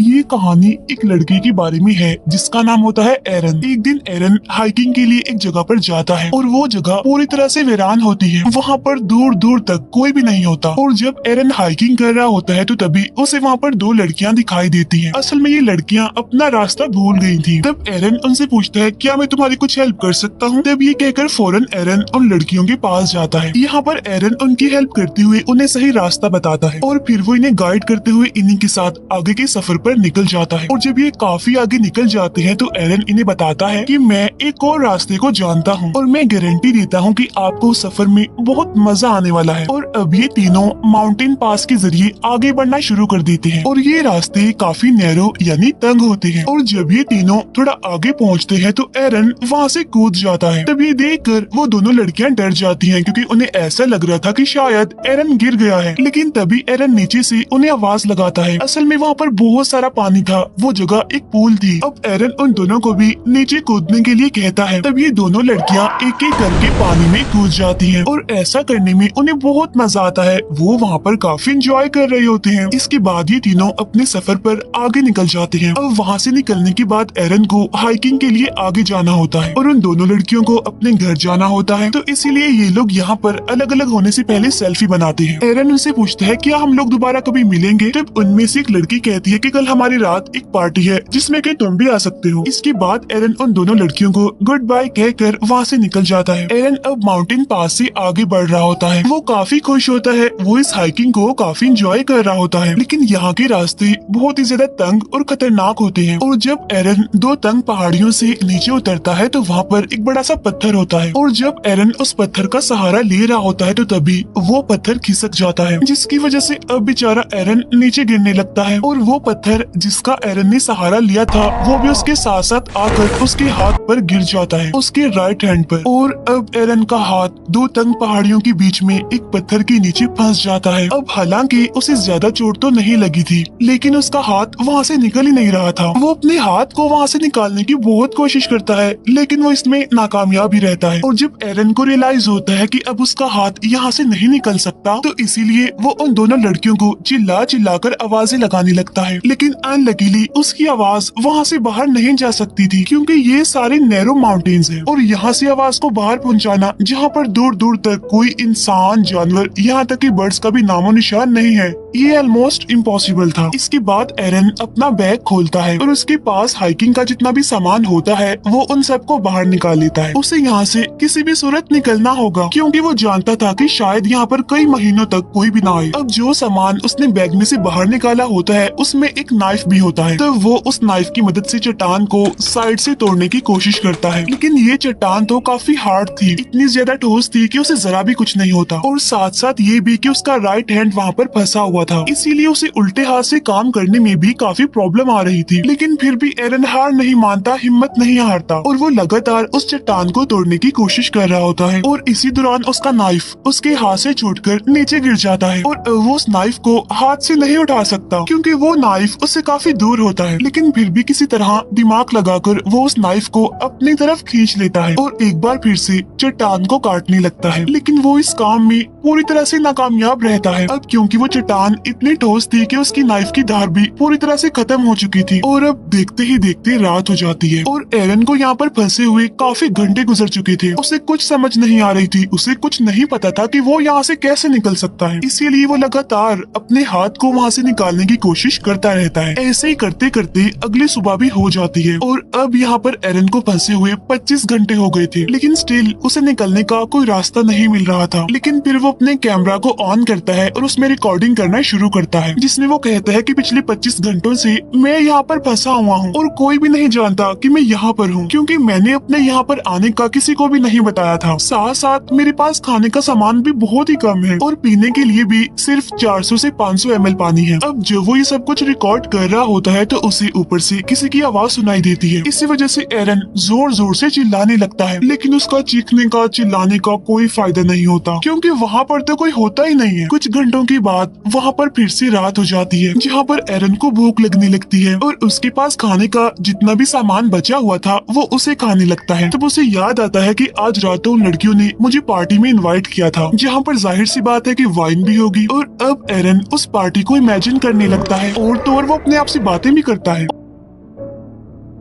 ये कहानी एक लड़के के बारे में है जिसका नाम होता है एरन। एक दिन एरन हाइकिंग के लिए एक जगह पर जाता है और वो जगह पूरी तरह से वीरान होती है। वहाँ पर दूर दूर तक कोई भी नहीं होता और जब एरन हाइकिंग कर रहा होता है तो तभी उसे वहाँ पर दो लड़कियाँ दिखाई देती हैं। असल में ये लड़कियाँ अपना रास्ता भूल गई थी। तब एरन उनसे पूछता है क्या मैं तुम्हारी कुछ हेल्प कर सकता हूँ। तब ये कहकर फौरन एरन उन लड़कियों के पास जाता है। यहाँ पर एरन उनकी हेल्प करते हुए उन्हें सही रास्ता बताता है और फिर वो इन्हें गाइड करते हुए इन्हीं के साथ आगे के सफर पर निकल जाता है। और जब ये काफी आगे निकल जाते हैं तो एरन इन्हें बताता है कि मैं एक और रास्ते को जानता हूँ और मैं गारंटी देता हूँ कि आपको सफर में बहुत मजा आने वाला है। और अब ये तीनों माउंटेन पास के जरिए आगे बढ़ना शुरू कर देते हैं और ये रास्ते काफी नैरो यानी तंग होते हैं। और जब ये तीनों थोड़ा आगे पहुँचते हैं तो एरन वहाँ से कूद जाता है। तब ये देखकर वो दोनों लड़कियाँ डर जाती हैं क्योंकि उन्हें ऐसा लग रहा था कि शायद एरन गिर गया है। लेकिन तभी एरन नीचे से उन्हें आवाज लगाता है। असल में वहाँ पर बहुत सारा पानी था, वो जगह एक पूल थी। अब एरन उन दोनों को भी नीचे कूदने के लिए कहता है। तब ये दोनों लड़कियाँ एक एक करके पानी में कूद जाती हैं और ऐसा करने में उन्हें बहुत मजा आता है। वो वहाँ पर काफी एंजॉय कर रहे होते हैं। इसके बाद ये तीनों अपने सफर पर आगे निकल जाते हैं। अब वहाँ से निकलने के बाद एरन को हाइकिंग के लिए आगे जाना होता है और उन दोनों लड़कियों को अपने घर जाना होता है। तो इसीलिए ये लोग यहाँ पर अलग अलग होने से पहले सेल्फी बनाते हैं। एरन उनसे पूछता है क्या हम लोग दोबारा कभी मिलेंगे। तब उनमें से एक लड़की कहती है कि कल हमारी रात एक पार्टी है जिसमें कि तुम भी आ सकते हो। इसके बाद एरन उन दोनों लड़कियों को गुड बाय कहकर वहाँ से निकल जाता है। एरन अब माउंटेन पास से आगे बढ़ रहा होता है। वो काफी खुश होता है, वो इस हाइकिंग को काफी एंजॉय कर रहा होता है। लेकिन यहाँ के रास्ते बहुत ही ज्यादा तंग और खतरनाक होते हैं। और जब एरन दो तंग पहाड़ियों से नीचे उतरता है तो वहाँ पर एक बड़ा सा पत्थर होता है और जब एरन उस पत्थर का सहारा ले रहा होता है तो तभी वो पत्थर खिसक जाता है, जिसकी वजह से अब बेचारा एरन नीचे गिरने लगता है। और वो पत्थर जिसका एरन ने सहारा लिया था वो भी उसके साथ साथ आकर उसके हाथ पर गिर जाता है, उसके राइट हैंड पर। और अब एरन का हाथ दो तंग पहाड़ियों के बीच में एक पत्थर के नीचे फंस जाता है। अब हालांकि उसे ज्यादा चोट तो नहीं लगी थी लेकिन उसका हाथ वहाँ से निकल ही नहीं रहा था। वो अपने हाथ को वहाँ से निकालने की बहुत कोशिश करता है लेकिन वो इसमें नाकामयाब ही रहता है। और जब एरन को रियलाइज होता है कि अब उसका हाथ यहाँ से नहीं निकल सकता तो इसीलिए वो उन दोनों लड़कियों को चिल्ला चिल्ला कर आवाजें लगाने लगता है। लेकिन अनलकीली उसकी आवाज वहाँ से बाहर नहीं जा सकती थी क्योंकि ये सारे नैरो माउंटेन्स हैं और यहाँ से आवाज को बाहर पहुँचाना जहाँ पर दूर दूर तक कोई इंसान, जानवर, यहाँ तक कि बर्ड्स का भी नामो निशान नहीं है, ये ऑलमोस्ट इम्पॉसिबल था। इसके बाद एरन अपना बैग खोलता है और उसके पास हाइकिंग का जितना भी सामान होता है वो उन सबको बाहर निकाल लेता है। उसे यहाँ से किसी भी सूरत निकलना होगा क्योंकि वो जानता था कि शायद यहाँ पर कई महीनों तक कोई भी ना आए। अब जो सामान उसने बैग में से बाहर निकाला होता है उसमें एक नाइफ भी होता है। तो वो उस नाइफ की मदद से चट्टान को साइड से तोड़ने की कोशिश करता है लेकिन ये चट्टान तो काफी हार्ड थी, इतनी ज्यादा ठोस थी कि उसे जरा भी कुछ नहीं होता। और साथ साथ ये भी कि उसका राइट हैंड वहाँ पर फंसा हुआ था, इसीलिए उसे उल्टे हाथ से काम करने में भी काफी प्रॉब्लम आ रही थी। लेकिन फिर भी एरन हार नहीं मानता, हिम्मत नहीं हारता और वो लगातार उस चट्टान को तोड़ने की कोशिश कर रहा होता है। और इसी दौरान उसका नाइफ उसके हाथ से छूटकर नीचे गिर जाता है और वो उस नाइफ को हाथ से नहीं उठा सकता क्योंकि वो नाइफ उससे काफी दूर होता है। लेकिन फिर भी किसी तरह दिमाग लगाकर वो उस नाइफ को अपनी तरफ खींच लेता है और एक बार फिर से चट्टान को काटने लगता है। लेकिन वो इस काम में पूरी तरह से नाकामयाब रहता है अब क्योंकि वो चट्टान इतनी ठोस थी कि उसकी नाइफ की धार भी पूरी तरह से खत्म हो चुकी थी। और अब देखते ही देखते रात हो जाती है और एरन को यहाँ पर फंसे हुए काफी घंटे गुजर चुके थे। उसे कुछ समझ नहीं आ रही थी, उसे कुछ नहीं पता था कि वो यहाँ से कैसे निकल सकता है, इसीलिए वो लगातार अपने हाथ को वहाँ से निकालने की कोशिश करता रहता है। ऐसे ही करते करते अगली सुबह भी हो जाती है और अब यहाँ पर एरन को फंसे हुए 25 घंटे हो गए थे लेकिन स्टिल उसे निकलने का कोई रास्ता नहीं मिल रहा था। लेकिन फिर वो अपने कैमरा को ऑन करता है और उसमें रिकॉर्डिंग करना शुरू करता है जिसमें वो कहता है कि पिछले 25 घंटों से मैं यहाँ पर फंसा हुआ हूँ और कोई भी नहीं जानता कि मैं यहाँ पर हूँ क्योंकि मैंने अपने यहाँ पर आने का किसी को भी नहीं बताया था। साथ साथ मेरे पास खाने का सामान भी बहुत ही कम है और पीने के लिए भी सिर्फ 400 से 500 ml पानी है। अब जब वो ये सब कुछ रिकॉर्ड कर रहा होता है तो उसे ऊपर से किसी की आवाज सुनाई देती है। इसी वजह से एरन जोर जोर से चिल्लाने लगता है लेकिन उसका चीखने का चिल्लाने का कोई फायदा नहीं होता क्योंकि वहाँ पर तो कोई होता ही नहीं है। कुछ घंटों के बाद वहाँ पर फिर से रात हो जाती है जहाँ पर एरन को भूख लगने लगती है और उसके पास खाने का जितना भी सामान बचा हुआ था वो उसे खाने लगता है। तब उसे याद आता है कि आज रात उन लड़कियों ने मुझे पार्टी में इनवाइट किया था जहाँ पर जाहिर सी बात है कि वाइन भी होगी। और अब एरन उस पार्टी को इमेजिन करने लगता है और तो और और वो अपने आप से बातें भी करता है।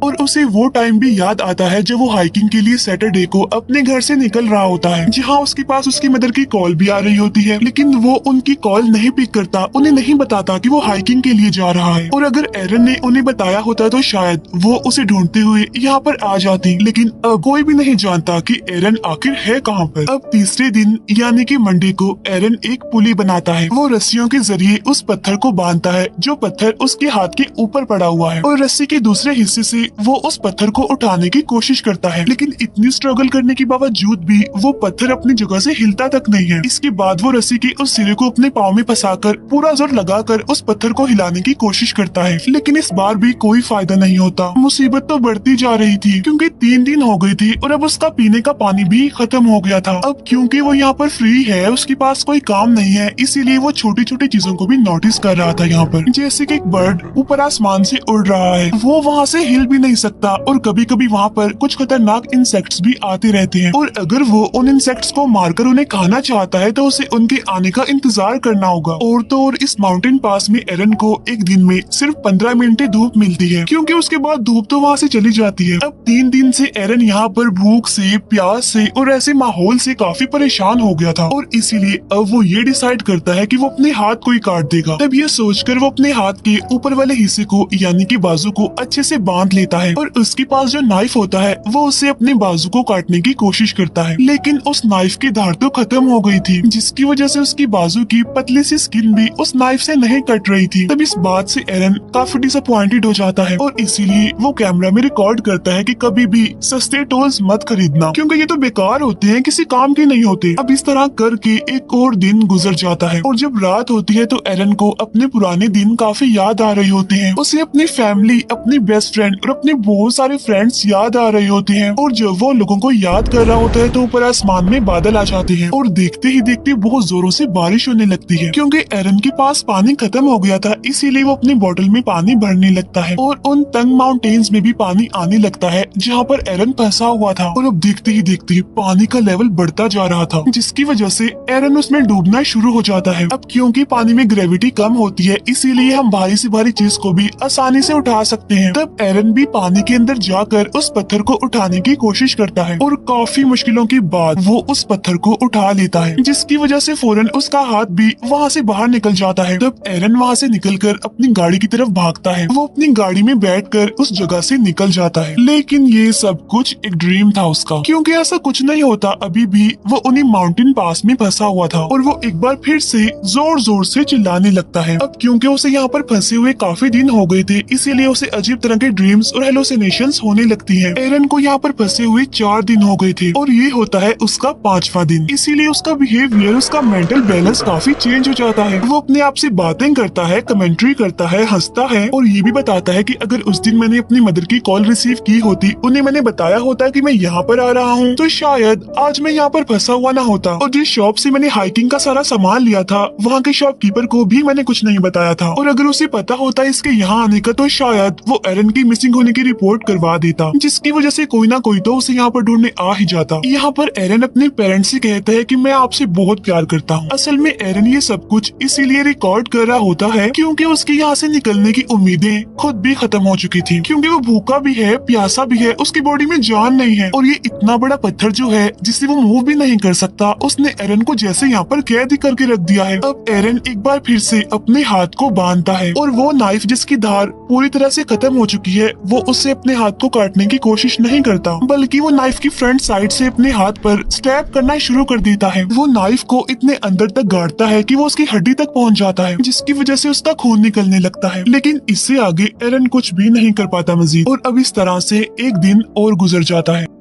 और उसे वो टाइम भी याद आता है जब वो हाइकिंग के लिए सैटरडे को अपने घर से निकल रहा होता है, जहाँ उसके पास उसकी मदर की कॉल भी आ रही होती है, लेकिन वो उनकी कॉल नहीं पिक करता, उन्हें नहीं बताता कि वो हाइकिंग के लिए जा रहा है। और अगर एरन ने उन्हें बताया होता तो शायद वो उसे ढूंढते हुए यहाँ पर आ जाती, लेकिन अब कोई भी नहीं जानता कि एरन आखिर है कहाँ पर। अब तीसरे दिन यानी कि मंडे को एरन एक पुली बनाता है। वो रस्सियों के जरिए उस पत्थर को बांधता है जो पत्थर उसके हाथ के ऊपर पड़ा हुआ है, और रस्सी के दूसरे हिस्से से वो उस पत्थर को उठाने की कोशिश करता है, लेकिन इतनी स्ट्रगल करने के बावजूद भी वो पत्थर अपनी जगह से हिलता तक नहीं है। इसके बाद वो रस्सी के उस सिरे को अपने पाँव में फंसाकर पूरा जोर लगाकर उस पत्थर को हिलाने की कोशिश करता है, लेकिन इस बार भी कोई फायदा नहीं होता। मुसीबत तो बढ़ती जा रही थी क्योंकि 3 दिन हो गए थे और अब उसका पीने का पानी भी खत्म हो गया था। अब क्योंकि वो यहाँ पर फ्री है, उसके पास कोई काम नहीं है, इसीलिए वो छोटी छोटी चीजों को भी नोटिस कर रहा था यहाँ पर, जैसे कि एक बर्ड ऊपर आसमान से उड़ रहा है, वो वहाँ से हिल भी नहीं सकता, और कभी कभी वहाँ पर कुछ खतरनाक इंसेक्ट्स भी आते रहते हैं, और अगर वो उन इंसेक्ट्स को मारकर उन्हें खाना चाहता है तो उसे उनके आने का इंतजार करना होगा। और तो और इस माउंटेन पास में एरन को एक दिन में सिर्फ 15 मिनट धूप मिलती है, क्योंकि उसके बाद धूप तो वहाँ से चली जाती है। अब 3 दिन से एरन यहाँ पर भूख से, प्यास से और ऐसे माहौल से काफी परेशान हो गया था, और इसीलिए अब वो ये डिसाइड करता है कि वो अपने हाथ को ही काट देगा। तब ये सोचकर वो अपने हाथ के ऊपर वाले हिस्से को यानी कि बाजू को अच्छे से बांध लेता है, और उसके पास जो नाइफ होता है वो उसे अपने बाजू को काटने की कोशिश करता है, लेकिन उस नाइफ की धार तो खत्म हो गई थी, जिसकी वजह से उसकी बाजू की पतली सी स्किन भी उस नाइफ से नहीं कट रही थी। तब इस बात से एरन काफी डिसअपॉइंटेड हो जाता है, और इसीलिए वो कैमरा में रिकॉर्ड करता है कि कभी भी सस्ते टॉयज मत खरीदना, क्योंकि ये तो बेकार होते हैं, किसी काम के नहीं होते। अब इस तरह करके एक और दिन गुजर जाता है, और जब रात होती है तो एरन को अपने पुराने दिन काफी याद आ रही होते हैं। उसे अपनी फैमिली, अपनी बेस्ट फ्रेंड और अपने बहुत सारे फ्रेंड्स याद आ रहे होते हैं, और जब वो लोगों को याद कर रहा होता है तो ऊपर आसमान में बादल आ जाते हैं, और देखते ही देखते बहुत जोरों से बारिश होने लगती है, क्योंकि एरन के पास पानी खत्म हो गया था, इसीलिए वो अपनी बोतल में पानी भरने लगता है, और उन तंग माउंटेन्स में भी पानी आने लगता है जहाँ पर एरन फंसा हुआ था। और अब देखते ही देखते पानी का लेवल बढ़ता जा रहा था, जिसकी वजह से एरन उसमें डूबना शुरू हो जाता है। अब क्योंकि पानी में ग्रेविटी कम होती है, इसीलिए हम भारी से भारी चीज को भी आसानी से उठा सकते हैं। तब एरन भी पानी के अंदर जाकर उस पत्थर को उठाने की कोशिश करता है, और काफी मुश्किलों के बाद वो उस पत्थर को उठा लेता है, जिसकी वजह से फौरन उसका हाथ भी वहाँ से बाहर निकल जाता है। तब एरन वहाँ से निकलकर अपनी गाड़ी की तरफ भागता है। वो अपनी गाड़ी में बैठकर उस जगह से निकल जाता है, लेकिन ये सब कुछ एक ड्रीम था उसका, क्योंकि ऐसा कुछ नहीं होता। अभी भी वो उन्हीं माउंटेन पास में फंसा हुआ था, और वो एक बार फिर से जोर जोर से चिल्लाने लगता है। अब क्योंकि उसे यहाँ पर फंसे हुए काफी दिन हो गए थे, इसीलिए उसे अजीब तरह के ड्रीम्स और हेलुसिनेशंस होने लगती है। एरन को यहाँ पर फंसे हुए 4 दिन हो गए थे, और ये होता है उसका 5वां दिन, इसीलिए उसका बिहेवियर, उसका मेंटल बैलेंस काफी चेंज हो जाता है। वो अपने आप से बातें करता है, कमेंट्री करता है, हंसता है, और ये भी बताता है कि अगर उस दिन मैंने अपनी मदर की कॉल रिसीव की होती, उन्हें मैंने बताया होता कि मैं यहाँ पर आ रहा हूँ, तो शायद आज मैं यहाँ पर फंसा हुआ ना होता। और जिस शॉप से मैंने हाइकिंग का सारा सामान लिया था, वहाँ के शॉपकीपर को भी मैंने कुछ नहीं बताया था, और अगर उसे पता होता इसके यहाँ आने का तो शायद वो एरन की मिसिंग होने की रिपोर्ट करवा देता, जिसकी वजह से कोई ना कोई तो उसे यहाँ पर ढूंढने आ ही जाता। यहाँ पर एरन अपने पेरेंट्स से कहता है कि मैं आपसे बहुत प्यार करता हूँ। असल में एरन ये सब कुछ इसीलिए रिकॉर्ड कर रहा होता है क्योंकि उसके यहाँ से निकलने की उम्मीदें खुद भी खत्म हो चुकी थी, क्योंकि वो भूखा भी है, प्यासा भी है, उसकी बॉडी में जान नहीं है, और ये इतना बड़ा पत्थर जो है जिससे वो मूव भी नहीं कर सकता, उसने एरन को जैसे यहाँ पर कैद करके रख दिया है। अब एरन एक बार फिर से अपने हाथ को बांधता है, और वो नाइफ जिसकी धार पूरी तरह से खत्म हो चुकी है, वो उससे अपने हाथ को काटने की कोशिश नहीं करता, बल्कि वो नाइफ की फ्रंट साइड से अपने हाथ पर स्टैब करना शुरू कर देता है। वो नाइफ को इतने अंदर तक गाड़ता है कि वो उसकी हड्डी तक पहुंच जाता है, जिसकी वजह से उसका खून निकलने लगता है। लेकिन इससे आगे एरन कुछ भी नहीं कर पाता मजीद, और अब इस तरह से एक दिन और गुजर जाता है।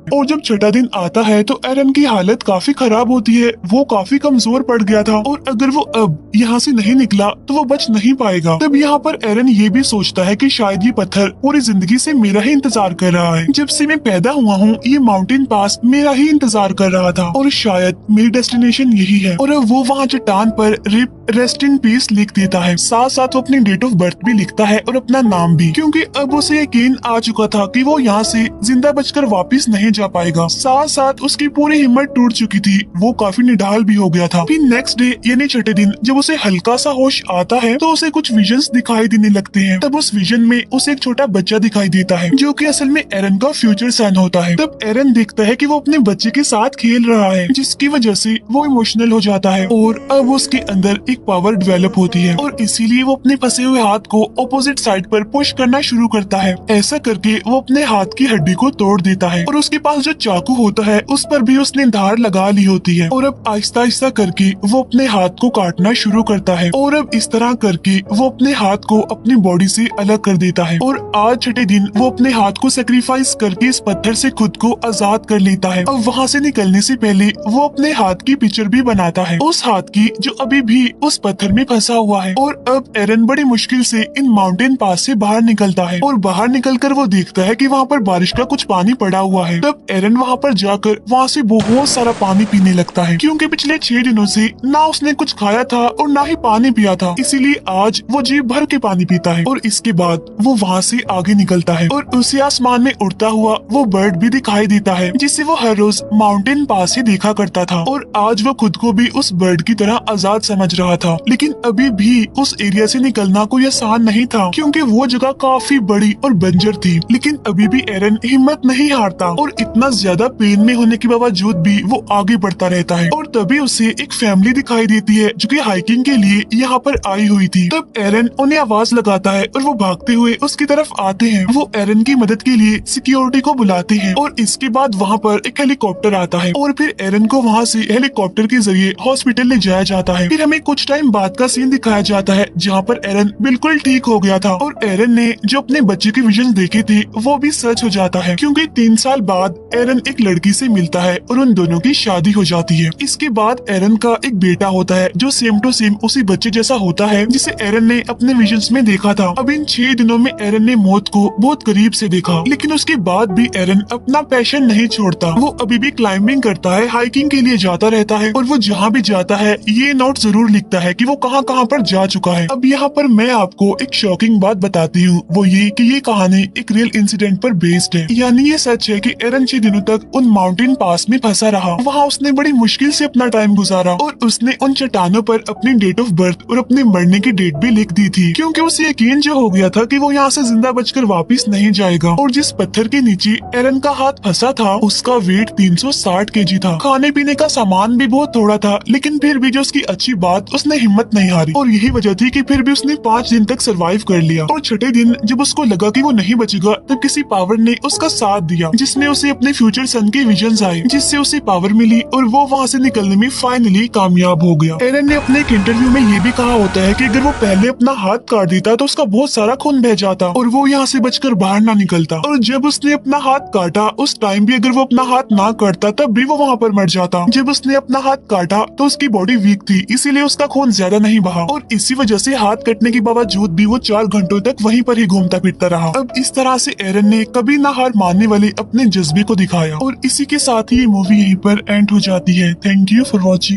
और जब 6वां दिन आता है तो एरन की हालत काफी खराब होती है, वो काफी कमजोर पड़ गया था, और अगर वो अब यहाँ से नहीं निकला तो वो बच नहीं पाएगा। तब यहाँ पर एरन ये भी सोचता है कि शायद ये पत्थर पूरी जिंदगी से मेरा ही इंतजार कर रहा है। जब से मैं पैदा हुआ हूँ ये माउंटेन पास मेरा ही इंतजार कर रहा था, और शायद मेरी डेस्टिनेशन यही है। और अब वो वहाँ चट्टान पर रिप रेस्ट इन पीस लिख देता है, साथ साथ वो अपनी डेट ऑफ बर्थ भी लिखता है और अपना नाम भी, क्योंकि अब उसे यकीन आ चुका था कि वो यहाँ से जिंदा बचकर वापिस नहीं जा जा पाएगा। साथ साथ उसकी पूरी हिम्मत टूट चुकी थी, वो काफी निढाल भी हो गया था। फिर नेक्स्ट डे यानी छठे दिन जब उसे हल्का सा होश आता है तो उसे कुछ विजन्स दिखाई देने लगते हैं। तब उस विजन में उसे एक छोटा बच्चा दिखाई देता है जो कि असल में एरन का फ्यूचर सन होता है। तब एरन देखता है कि वो अपने बच्चे के साथ खेल रहा है, जिसकी वजह से वो इमोशनल हो जाता है और अब उसके अंदर एक पावर डेवलप होती है और इसीलिए वो अपने फंसे हुए हाथ को ऑपोजिट साइड पर पुश करना शुरू करता है। ऐसा करके वो अपने हाथ की हड्डी को तोड़ देता है और उसके पास जो चाकू होता है उस पर भी उसने धार लगा ली होती है और अब आहिस्ता आहिस्ता करके वो अपने हाथ को काटना शुरू करता है और अब इस तरह करके वो अपने हाथ को अपनी बॉडी से अलग कर देता है और आज छठे दिन वो अपने हाथ को सेक्रीफाइस करके इस पत्थर से खुद को आजाद कर लेता है। अब वहाँ से निकलने से पहले वो अपने हाथ की पिक्चर भी बनाता है, उस हाथ की जो अभी भी उस पत्थर में फंसा हुआ है। और अब एरन बड़ी मुश्किल से इन माउंटेन पास से बाहर निकलता है और बाहर निकलकर वो देखता है कि वहाँ पर बारिश का कुछ पानी पड़ा हुआ है। तब एरन वहाँ पर जाकर वहाँ से बहुत सारा पानी पीने लगता है, क्योंकि पिछले 6 दिनों से ना उसने कुछ खाया था और ना ही पानी पिया था, इसीलिए आज वो जी भर के पानी पीता है। और इसके बाद वो वहाँ से आगे निकलता है और उसे आसमान में उड़ता हुआ वो बर्ड भी दिखाई देता है, जिसे वो हर रोज माउंटेन पास से देखा करता था। और आज वो खुद को भी उस बर्ड की तरह आजाद समझ रहा था, लेकिन अभी भी उस एरिया से निकलना कोई आसान नहीं था, क्योंकि वो जगह काफी बड़ी और बंजर थी। लेकिन अभी भी एरन हिम्मत नहीं हारता और इतना ज्यादा पेन में होने के बावजूद भी वो आगे बढ़ता रहता है। और तभी उसे एक फैमिली दिखाई देती है जो कि हाइकिंग के लिए यहाँ पर आई हुई थी। तब एरन उन्हें आवाज लगाता है और वो भागते हुए उसकी तरफ आते हैं। वो एरन की मदद के लिए सिक्योरिटी को बुलाते हैं और इसके बाद वहाँ पर एक हेलीकॉप्टर आता है और फिर एरन को वहाँ से हेलीकॉप्टर के जरिए हॉस्पिटल ले जाया जाता है। फिर हमें कुछ टाइम बाद का सीन दिखाया जाता है जहाँ पर एरन बिल्कुल ठीक हो गया था और एरन ने जो अपने बच्चे के विजन देखे थे वो भी सच हो जाता है, क्योंकि 3 साल बाद एरन एक लड़की से मिलता है और उन दोनों की शादी हो जाती है। इसके बाद एरन का एक बेटा होता है जो सेम टू सेम उसी बच्चे जैसा होता है जिसे एरन ने अपने विजन्स में देखा था। अब इन 6 दिनों में एरन ने मौत को बहुत करीब से देखा, लेकिन उसके बाद भी एरन अपना पैशन नहीं छोड़ता। वो अभी भी क्लाइंबिंग करता है, हाइकिंग के लिए जाता रहता है और वो जहाँ भी जाता है ये नोट जरूर लिखता है कि वो कहाँ कहाँ पर जा चुका है। अब यहाँ पर मैं आपको एक शॉकिंग बात बताती हूँ, वो ये कि ये कहानी एक रियल इंसिडेंट पर बेस्ड है। यानी ये सच है कि एरन 6 दिनों तक उन माउंटेन पास में फंसा रहा। वहाँ उसने बड़ी मुश्किल से अपना टाइम गुजारा और उसने उन चट्टानों पर अपनी डेट ऑफ बर्थ और अपने मरने की डेट भी लिख दी थी, क्योंकि उसे यकीन जो हो गया था कि वो यहाँ से जिंदा बचकर वापस नहीं जाएगा। और जिस पत्थर के नीचे एरन का हाथ फंसा था उसका वेट 360 केजी था। खाने पीने का सामान भी बहुत थोड़ा था, लेकिन फिर भी जो उसकी अच्छी बात उसने हिम्मत नहीं हारी और यही वजह थी कि फिर भी उसने 5 दिन तक सरवाइव कर लिया। और छठे दिन जब उसको लगा कि वो नहीं बचेगा तब किसी पावर ने उसका साथ दिया, जिसमें उसे अपने फ्यूचर सन के विजन्स आए, जिससे उसे पावर मिली और वो वहाँ से निकलने में फाइनली कामयाब हो गया। एरन ने अपने एक इंटरव्यू में ये भी कहा होता है कि अगर वो पहले अपना हाथ काट देता तो उसका बहुत सारा खून बह जाता और वो यहाँ से बचकर बाहर ना निकलता। और जब उसने अपना हाथ काटा उस टाइम भी अगर वो अपना हाथ ना काटता तब भी वो वहाँ पर मर जाता। जब उसने अपना हाथ काटा तो उसकी बॉडी वीक थी, इसीलिए उसका खून ज्यादा नहीं बहा और इसी वजह से हाथ कटने के बावजूद भी वो 4 घंटों तक वहीं पर ही घूमता फिरता रहा। अब इस तरह से एरन ने कभी ना हार मानने वाले अपने जज्बे को दिखाया और इसी के साथ ही ये मूवी यहीं पर एंड हो जाती है। Thank you for watching.